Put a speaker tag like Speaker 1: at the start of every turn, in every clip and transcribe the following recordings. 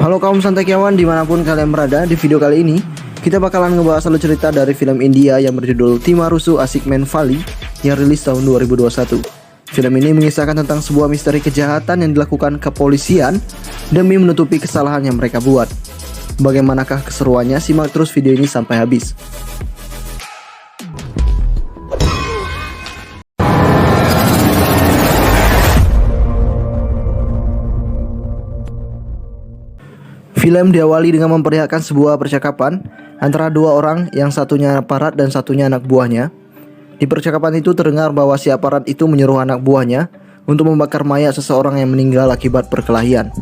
Speaker 1: Halo kaum santakiawan dimanapun kalian berada. Di video kali ini kita bakalan ngebahas alur cerita dari film India yang berjudul Timarusu Asik Men Valley yang rilis tahun 2021. Film ini mengisahkan tentang sebuah misteri kejahatan yang dilakukan kepolisian demi menutupi kesalahan yang mereka buat. Bagaimanakah keseruannya? Simak terus video ini sampai habis. Film diawali dengan memperlihatkan sebuah percakapan antara dua orang, yang satunya aparat dan satunya anak buahnya. Di percakapan itu terdengar bahwa si aparat itu menyuruh anak buahnya untuk membakar mayat seseorang yang meninggal akibat perkelahian.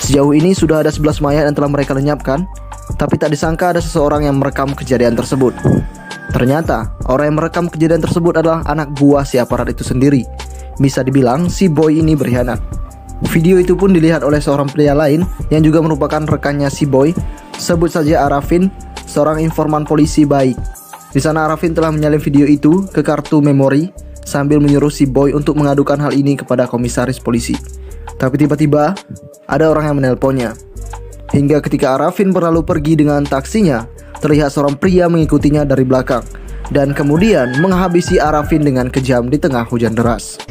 Speaker 1: Sejauh ini sudah ada 11 mayat yang telah mereka lenyapkan, tapi tak disangka ada seseorang yang merekam kejadian tersebut. Ternyata orang yang merekam kejadian tersebut adalah anak buah si aparat itu sendiri. Bisa dibilang si boy ini berkhianat. Video itu pun dilihat oleh seorang pria lain yang juga merupakan rekannya si boy. Sebut saja Arafin, seorang informan polisi baik. Di sana Arafin telah menyalin video itu ke kartu memori sambil menyuruh si boy untuk mengadukan hal ini kepada komisaris polisi. Tapi tiba-tiba ada orang yang menelponnya. Hingga ketika Arafin berlalu pergi dengan taksinya, terlihat seorang pria mengikutinya dari belakang dan kemudian menghabisi Arafin dengan kejam di tengah hujan deras.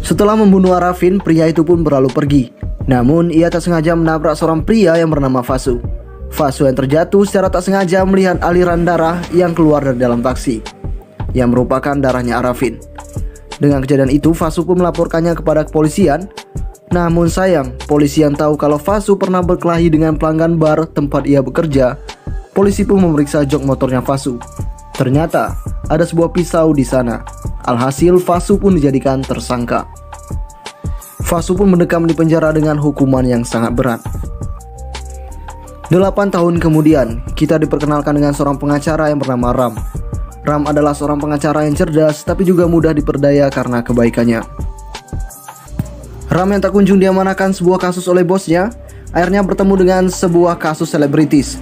Speaker 1: Setelah membunuh Arafin, pria itu pun berlalu pergi. Namun ia tak sengaja menabrak seorang pria yang bernama Vasu. Vasu yang terjatuh secara tak sengaja melihat aliran darah yang keluar dari dalam taksi, yang merupakan darahnya Arafin. Dengan kejadian itu, Vasu pun melaporkannya kepada kepolisian. Namun sayang, polisi yang tahu kalau Vasu pernah berkelahi dengan pelanggan bar tempat ia bekerja, polisi pun memeriksa jok motornya Vasu. Ternyata ada sebuah pisau di sana. Alhasil Vasu pun dijadikan tersangka. Vasu pun mendekam di penjara dengan hukuman yang sangat berat. 8 tahun kemudian, kita diperkenalkan dengan seorang pengacara yang bernama Ram. Ram adalah seorang pengacara yang cerdas tapi juga mudah diperdaya karena kebaikannya. Ram yang tak kunjung diamanahkan sebuah kasus oleh bosnya, akhirnya bertemu dengan sebuah kasus selebritis.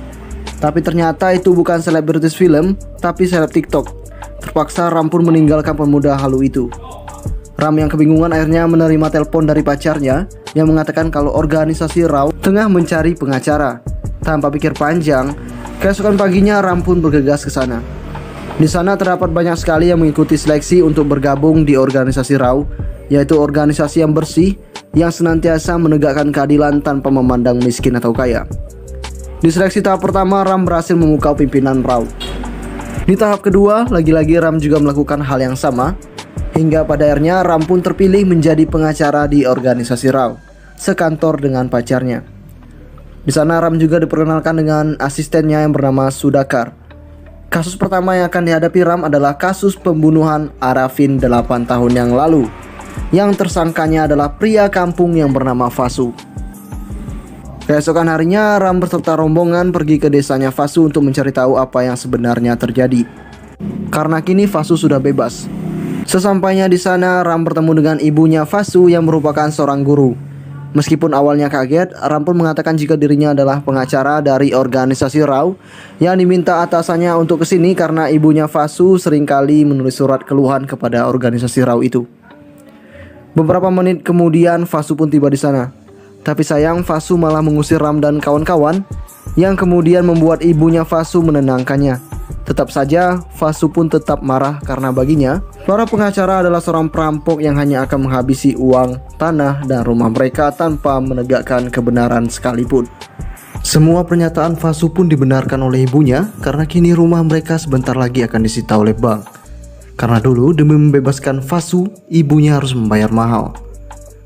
Speaker 1: Tapi ternyata itu bukan selebritis film, tapi seleb TikTok. Terpaksa Ram pun meninggalkan pemuda halu itu. Ram yang kebingungan akhirnya menerima telepon dari pacarnya yang mengatakan kalau organisasi Raw tengah mencari pengacara. Tanpa pikir panjang, keesokan paginya Ram pun bergegas ke sana. Di sana terdapat banyak sekali yang mengikuti seleksi untuk bergabung di organisasi Raw, yaitu organisasi yang bersih yang senantiasa menegakkan keadilan tanpa memandang miskin atau kaya. Di seleksi tahap pertama, Ram berhasil memukau pimpinan Raw. Di tahap kedua, lagi-lagi Ram juga melakukan hal yang sama, hingga pada akhirnya Ram pun terpilih menjadi pengacara di organisasi Raw, sekantor dengan pacarnya. Di sana Ram juga diperkenalkan dengan asistennya yang bernama Sudakar. Kasus pertama yang akan dihadapi Ram adalah kasus pembunuhan Arafin 8 tahun yang lalu. Yang tersangkanya adalah pria kampung yang bernama Vasu. Keesokan harinya Ram beserta rombongan pergi ke desanya Vasu untuk mencari tahu apa yang sebenarnya terjadi. Karena kini Vasu sudah bebas. Sesampainya di sana, Ram bertemu dengan ibunya Vasu yang merupakan seorang guru. Meskipun awalnya kaget, Ram pun mengatakan jika dirinya adalah pengacara dari organisasi Raw yang diminta atasannya untuk kesini karena ibunya Vasu seringkali menulis surat keluhan kepada organisasi Raw itu. Beberapa menit kemudian Vasu pun tiba di sana. Tapi sayang, Vasu malah mengusir Ram dan kawan-kawan, yang kemudian membuat ibunya Vasu menenangkannya. Tetap saja, Vasu pun tetap marah karena baginya, para pengacara adalah seorang perampok yang hanya akan menghabisi uang, tanah, dan rumah mereka tanpa menegakkan kebenaran sekalipun. Semua pernyataan Vasu pun dibenarkan oleh ibunya karena kini rumah mereka sebentar lagi akan disita oleh bank. Karena dulu demi membebaskan Vasu, ibunya harus membayar mahal.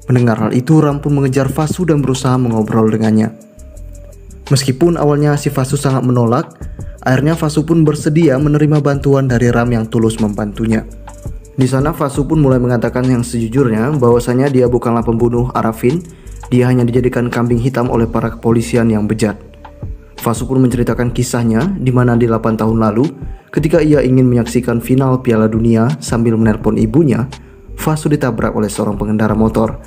Speaker 1: Mendengar hal itu, Ram pun mengejar Vasu dan berusaha mengobrol dengannya. Meskipun awalnya si Vasu sangat menolak, akhirnya Vasu pun bersedia menerima bantuan dari Ram yang tulus membantunya. Di sana Vasu pun mulai mengatakan yang sejujurnya bahwasanya dia bukanlah pembunuh Arafin, dia hanya dijadikan kambing hitam oleh para kepolisian yang bejat. Vasu pun menceritakan kisahnya di mana di 8 tahun lalu ketika ia ingin menyaksikan final Piala Dunia sambil menelpon ibunya, Vasu ditabrak oleh seorang pengendara motor.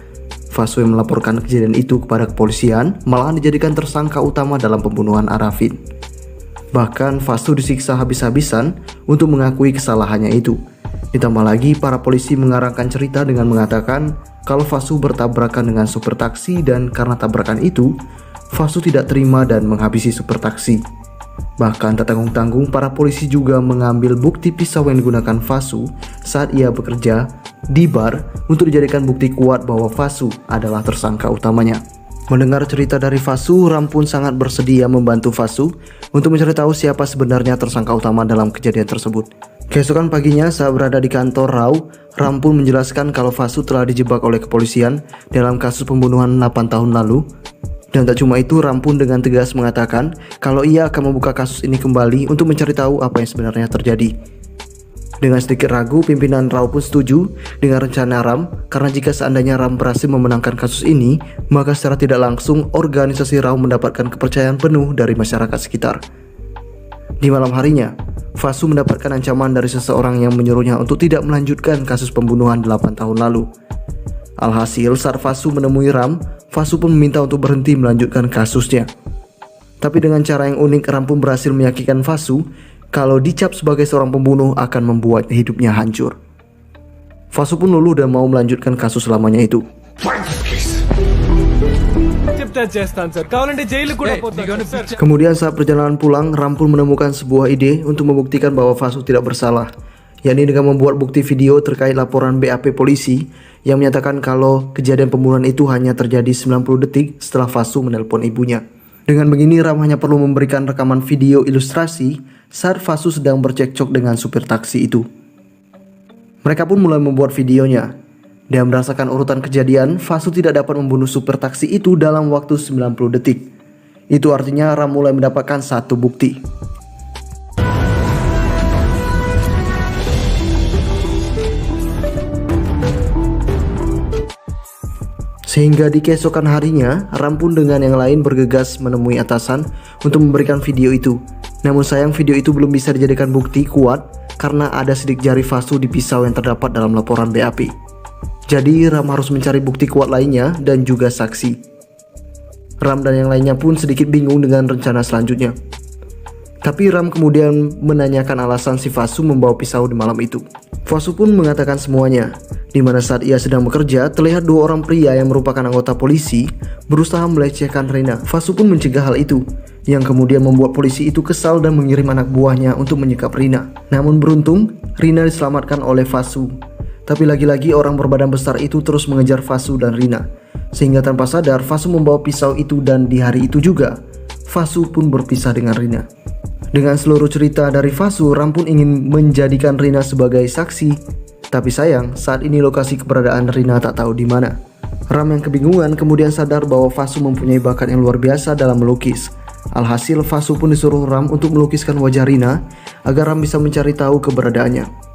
Speaker 1: Vasu yang melaporkan kejadian itu kepada kepolisian malahan dijadikan tersangka utama dalam pembunuhan Arafin. Bahkan Vasu disiksa habis-habisan untuk mengakui kesalahannya itu. Ditambah lagi, para polisi mengarangkan cerita dengan mengatakan kalau Fasu bertabrakan dengan supir taksi dan karena tabrakan itu, Fasu tidak terima dan menghabisi supir taksi. Bahkan tak tanggung-tanggung, para polisi juga mengambil bukti pisau yang digunakan Fasu saat ia bekerja di bar untuk dijadikan bukti kuat bahwa Fasu adalah tersangka utamanya. Mendengar cerita dari Fasu, Ram pun sangat bersedia membantu Fasu untuk mencari tahu siapa sebenarnya tersangka utama dalam kejadian tersebut. Keesokan paginya saat berada di kantor Rau, Ram pun menjelaskan kalau Fasu telah dijebak oleh kepolisian dalam kasus pembunuhan 8 tahun lalu. Dan tak cuma itu, Ram pun dengan tegas mengatakan kalau ia akan membuka kasus ini kembali untuk mencari tahu apa yang sebenarnya terjadi. Dengan sedikit ragu, pimpinan Rau pun setuju dengan rencana Ram, karena jika seandainya Ram berhasil memenangkan kasus ini, maka secara tidak langsung organisasi Rau mendapatkan kepercayaan penuh dari masyarakat sekitar. Di malam harinya, Fasu mendapatkan ancaman dari seseorang yang menyuruhnya untuk tidak melanjutkan kasus pembunuhan 8 tahun lalu. Alhasil, saat Fasu menemui Ram, Fasu pun meminta untuk berhenti melanjutkan kasusnya. Tapi dengan cara yang unik, Ram pun berhasil meyakinkan Fasu kalau dicap sebagai seorang pembunuh akan membuat hidupnya hancur. Fasu pun luluh dan mau melanjutkan kasus lamanya itu. Kemudian saat perjalanan pulang, Ram pun menemukan sebuah ide untuk membuktikan bahwa Fasu tidak bersalah, yakni dengan membuat bukti video terkait laporan BAP polisi yang menyatakan kalau kejadian pembunuhan itu hanya terjadi 90 detik setelah Fasu menelpon ibunya. Dengan begini, Ram hanya perlu memberikan rekaman video ilustrasi saat Fasu sedang bercekcok dengan supir taksi itu. Mereka pun mulai membuat videonya. Dan berdasarkan urutan kejadian, Fasu tidak dapat membunuh supir taksi itu dalam waktu 90 detik. Itu artinya Ram mulai mendapatkan satu bukti. Sehingga di keesokan harinya, Ram pun dengan yang lain bergegas menemui atasan untuk memberikan video itu. Namun sayang, video itu belum bisa dijadikan bukti kuat karena ada sidik jari Fasu di pisau yang terdapat dalam laporan BAP. Jadi Ram harus mencari bukti kuat lainnya dan juga saksi. Ram dan yang lainnya pun sedikit bingung dengan rencana selanjutnya. Tapi Ram kemudian menanyakan alasan si Fasu membawa pisau di malam itu. Fasu pun mengatakan semuanya, di mana saat ia sedang bekerja, terlihat dua orang pria yang merupakan anggota polisi berusaha melecehkan Rina. Fasu pun mencegah hal itu, yang kemudian membuat polisi itu kesal dan mengirim anak buahnya untuk menyekap Rina. Namun beruntung, Rina diselamatkan oleh Fasu. Tapi lagi-lagi orang berbadan besar itu terus mengejar Fasu dan Rina, sehingga tanpa sadar Fasu membawa pisau itu, dan di hari itu juga Fasu pun berpisah dengan Rina. Dengan seluruh cerita dari Fasu, Ram pun ingin menjadikan Rina sebagai saksi. Tapi sayang, saat ini lokasi keberadaan Rina tak tahu di mana. Ram yang kebingungan kemudian sadar bahwa Fasu mempunyai bakat yang luar biasa dalam melukis. Alhasil, Fasu pun disuruh Ram untuk melukiskan wajah Rina agar Ram bisa mencari tahu keberadaannya.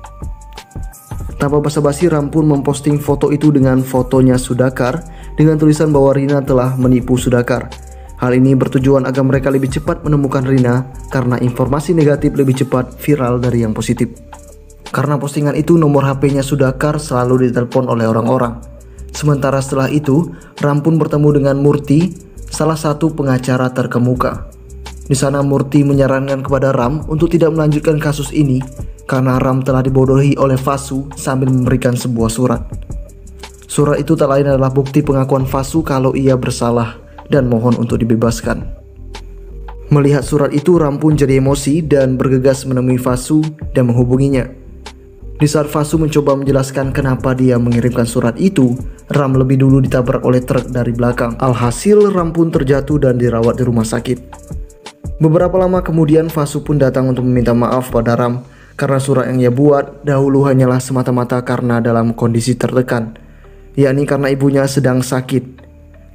Speaker 1: Tanpa basa-basi, Ram pun memposting foto itu dengan fotonya Sudakar dengan tulisan bahwa Rina telah menipu Sudakar. Hal ini bertujuan agar mereka lebih cepat menemukan Rina karena informasi negatif lebih cepat viral dari yang positif. Karena postingan itu, nomor HP-nya Sudakar selalu ditelepon oleh orang-orang. Sementara setelah itu, Ram pun bertemu dengan Murti, salah satu pengacara terkemuka. Di sana Murti menyarankan kepada Ram untuk tidak melanjutkan kasus ini karena Ram telah dibodohi oleh Fasu sambil memberikan sebuah surat. Surat itu tak lain adalah bukti pengakuan Fasu kalau ia bersalah dan mohon untuk dibebaskan. Melihat surat itu, Ram pun jadi emosi dan bergegas menemui Fasu dan menghubunginya. Di saat Fasu mencoba menjelaskan kenapa dia mengirimkan surat itu, Ram lebih dulu ditabrak oleh truk dari belakang. Alhasil, Ram pun terjatuh dan dirawat di rumah sakit. Beberapa lama kemudian, Fasu pun datang untuk meminta maaf pada Ram karena surat yang ia buat dahulu hanyalah semata-mata karena dalam kondisi tertekan, yakni karena ibunya sedang sakit.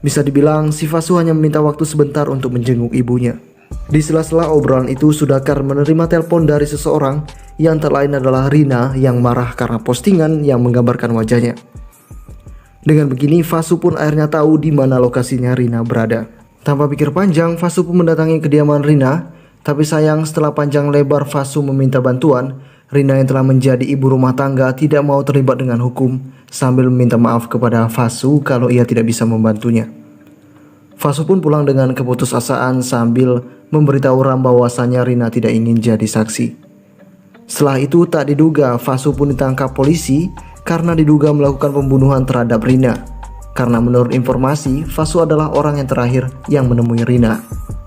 Speaker 1: Bisa dibilang si Fasu hanya meminta waktu sebentar untuk menjenguk ibunya. Di sela-sela obrolan itu, Sudakar menerima telepon dari seseorang yang tak lain adalah Rina yang marah karena postingan yang menggambarkan wajahnya. Dengan begini, Fasu pun akhirnya tahu di mana lokasinya Rina berada. Tanpa pikir panjang, Fasu pun mendatangi kediaman Rina. Tapi sayang, setelah panjang lebar Fasu meminta bantuan, Rina yang telah menjadi ibu rumah tangga tidak mau terlibat dengan hukum, sambil meminta maaf kepada Fasu kalau ia tidak bisa membantunya. Fasu pun pulang dengan keputusasaan sambil memberitahu Ram bahwasanya Rina tidak ingin jadi saksi. Setelah itu tak diduga Fasu pun ditangkap polisi karena diduga melakukan pembunuhan terhadap Rina. Karena menurut informasi, Fasu adalah orang yang terakhir yang menemui Rina.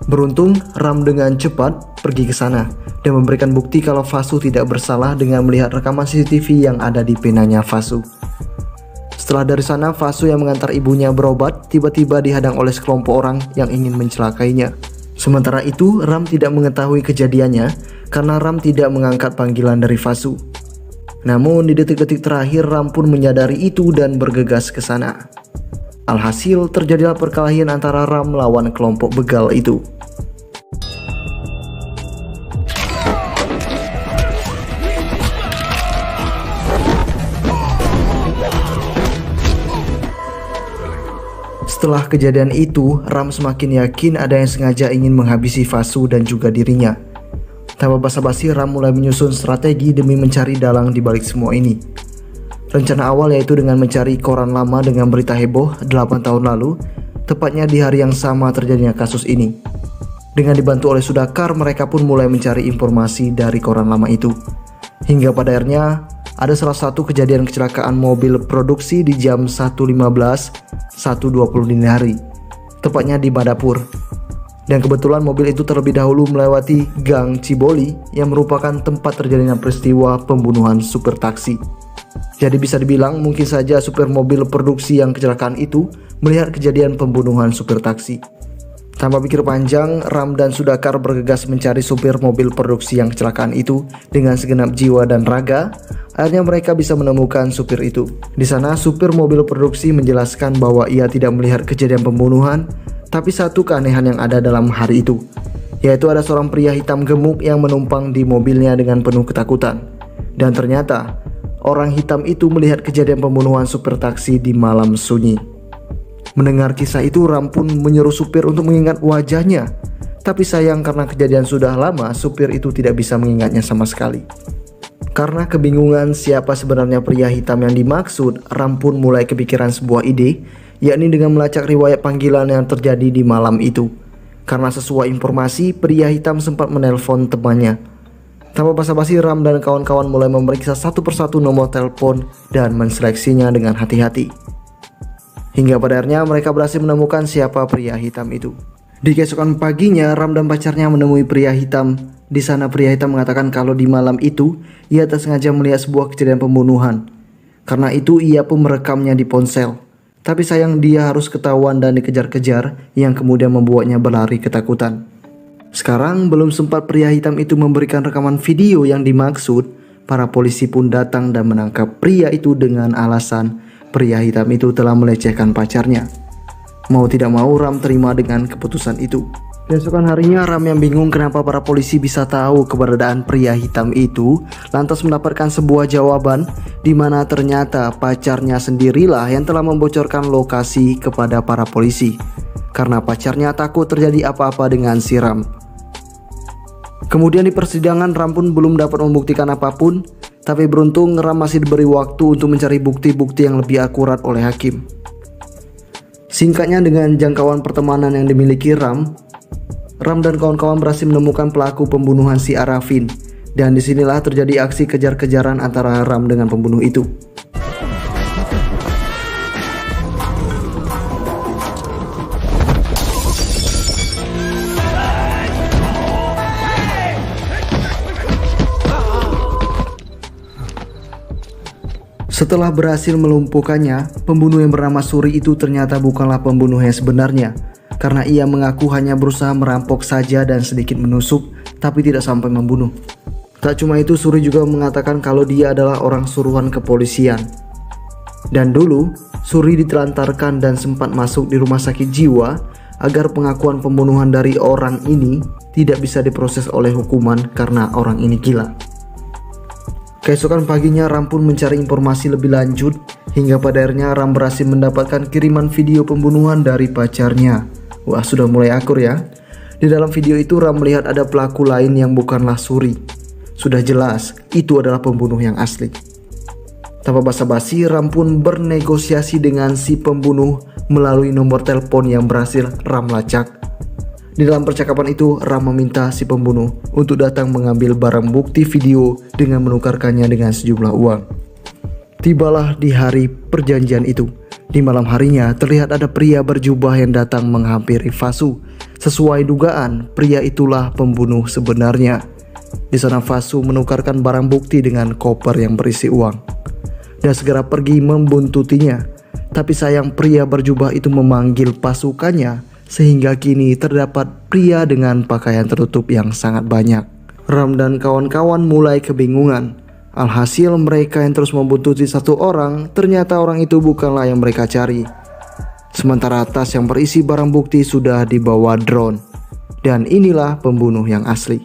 Speaker 1: Beruntung, Ram dengan cepat pergi ke sana dan memberikan bukti kalau Fasu tidak bersalah dengan melihat rekaman CCTV yang ada di penanya Fasu. Setelah dari sana, Fasu yang mengantar ibunya berobat tiba-tiba dihadang oleh sekelompok orang yang ingin mencelakainya. Sementara itu, Ram tidak mengetahui kejadiannya karena Ram tidak mengangkat panggilan dari Fasu. Namun di detik-detik terakhir Ram pun menyadari itu dan bergegas ke sana. Alhasil terjadilah perkelahian antara Ram melawan kelompok begal itu. Setelah kejadian itu, Ram semakin yakin ada yang sengaja ingin menghabisi Fasu dan juga dirinya. Tanpa basa-basi, Ram mulai menyusun strategi demi mencari dalang di balik semua ini. Rencana awal yaitu dengan mencari koran lama dengan berita heboh 8 tahun lalu, tepatnya di hari yang sama terjadinya kasus ini. Dengan dibantu oleh Sudakar, mereka pun mulai mencari informasi dari koran lama itu. Hingga pada akhirnya, ada salah satu kejadian kecelakaan mobil produksi di jam 1.15, 1.20 dini hari, tepatnya di Madapur. Dan kebetulan mobil itu terlebih dahulu melewati Gang Ciboli yang merupakan tempat terjadinya peristiwa pembunuhan supir taksi. Jadi bisa dibilang mungkin saja supir mobil produksi yang kecelakaan itu melihat kejadian pembunuhan supir taksi. Tanpa pikir panjang, Ram dan Sudakar bergegas mencari supir mobil produksi yang kecelakaan itu dengan segenap jiwa dan raga. Akhirnya mereka bisa menemukan supir itu. Di sana supir mobil produksi menjelaskan bahwa ia tidak melihat kejadian pembunuhan, tapi satu keanehan yang ada dalam hari itu, yaitu ada seorang pria hitam gemuk yang menumpang di mobilnya dengan penuh ketakutan. Dan ternyata orang hitam itu melihat kejadian pembunuhan supir taksi di malam sunyi. Mendengar kisah itu, Ram pun menyuruh supir untuk mengingat wajahnya. Tapi sayang karena kejadian sudah lama, supir itu tidak bisa mengingatnya sama sekali. Karena kebingungan siapa sebenarnya pria hitam yang dimaksud, Ram pun mulai kepikiran sebuah ide, yakni dengan melacak riwayat panggilan yang terjadi di malam itu. Karena sesuai informasi, pria hitam sempat menelpon temannya. Tanpa basa-basi, Ram dan kawan-kawan mulai memeriksa satu persatu nomor telepon dan menseleksinya dengan hati-hati. Hingga pada akhirnya mereka berhasil menemukan siapa pria hitam itu. Di keesokan paginya, Ram dan pacarnya menemui pria hitam. Di sana pria hitam mengatakan kalau di malam itu ia tak sengaja melihat sebuah kejadian pembunuhan. Karena itu ia pun merekamnya di ponsel. Tapi sayang dia harus ketahuan dan dikejar-kejar yang kemudian membuatnya berlari ketakutan. Sekarang belum sempat pria hitam itu memberikan rekaman video yang dimaksud, para polisi pun datang dan menangkap pria itu dengan alasan pria hitam itu telah melecehkan pacarnya. Mau tidak mau Ram terima dengan keputusan itu. Keesokan harinya Ram yang bingung kenapa para polisi bisa tahu keberadaan pria hitam itu, lantas mendapatkan sebuah jawaban di mana ternyata pacarnya sendirilah yang telah membocorkan lokasi kepada para polisi. Karena pacarnya takut terjadi apa-apa dengan si Ram. Kemudian di persidangan Ram pun belum dapat membuktikan apapun. Tapi beruntung Ram masih diberi waktu untuk mencari bukti-bukti yang lebih akurat oleh hakim. Singkatnya, dengan jangkauan pertemanan yang dimiliki Ram dan kawan-kawan berhasil menemukan pelaku pembunuhan si Arafin. Dan disinilah terjadi aksi kejar-kejaran antara Ram dengan pembunuh itu. Setelah berhasil melumpuhkannya, pembunuh yang bernama Suri itu ternyata bukanlah pembunuh yang sebenarnya. Karena ia mengaku hanya berusaha merampok saja dan sedikit menusuk, tapi tidak sampai membunuh. Tak cuma itu, Suri juga mengatakan kalau dia adalah orang suruhan kepolisian. Dan dulu, Suri ditelantarkan dan sempat masuk di rumah sakit jiwa agar pengakuan pembunuhan dari orang ini tidak bisa diproses oleh hukuman karena orang ini gila. Keesokan paginya Ram pun mencari informasi lebih lanjut hingga pada akhirnya Ram berhasil mendapatkan kiriman video pembunuhan dari pacarnya. Wah, sudah mulai akur ya. Di dalam video itu Ram melihat ada pelaku lain yang bukanlah Suri. Sudah jelas itu adalah pembunuh yang asli. Tanpa basa-basi, Ram pun bernegosiasi dengan si pembunuh melalui nomor telepon yang berhasil Ram lacak. Di dalam percakapan itu, Ram meminta si pembunuh untuk datang mengambil barang bukti video dengan menukarkannya dengan sejumlah uang. Tibalah di hari perjanjian itu. Di malam harinya terlihat ada pria berjubah yang datang menghampiri Fasu. Sesuai dugaan, pria itulah pembunuh sebenarnya. Di sana Fasu menukarkan barang bukti dengan koper yang berisi uang dan segera pergi membuntutinya. Tapi sayang, pria berjubah itu memanggil pasukannya sehingga kini terdapat pria dengan pakaian tertutup yang sangat banyak. Ram dan kawan-kawan mulai kebingungan. Alhasil mereka yang terus membuntuti satu orang, ternyata orang itu bukanlah yang mereka cari. Sementara tas yang berisi barang bukti sudah dibawa drone. Dan inilah pembunuh yang asli.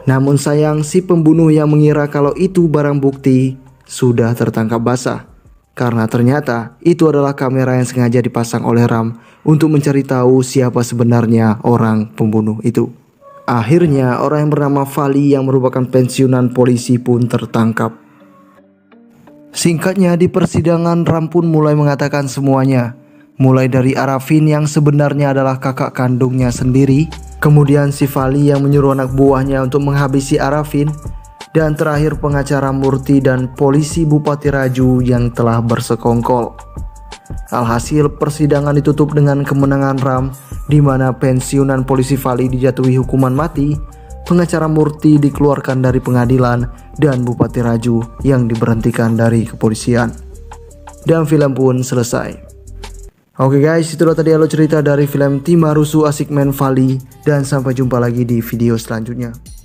Speaker 1: Namun sayang, si pembunuh yang mengira kalau itu barang bukti sudah tertangkap basah. Karena ternyata itu adalah kamera yang sengaja dipasang oleh Ram untuk mencari tahu siapa sebenarnya orang pembunuh itu. Akhirnya orang yang bernama Fali yang merupakan pensiunan polisi pun tertangkap. Singkatnya, di persidangan Ram pun mulai mengatakan semuanya. Mulai dari Arafin yang sebenarnya adalah kakak kandungnya sendiri, kemudian si Fali yang menyuruh anak buahnya untuk menghabisi Arafin, dan terakhir pengacara Murti dan polisi Bupati Raju yang telah bersekongkol. Alhasil persidangan ditutup dengan kemenangan Ram, di mana pensiunan polisi Fali dijatuhi hukuman mati, pengacara Murti dikeluarkan dari pengadilan, dan Bupati Raju yang diberhentikan dari kepolisian. Dan film pun selesai. Oke guys, itulah tadi alur cerita dari film Timarusu Asik Men Fali, dan sampai jumpa lagi di video selanjutnya.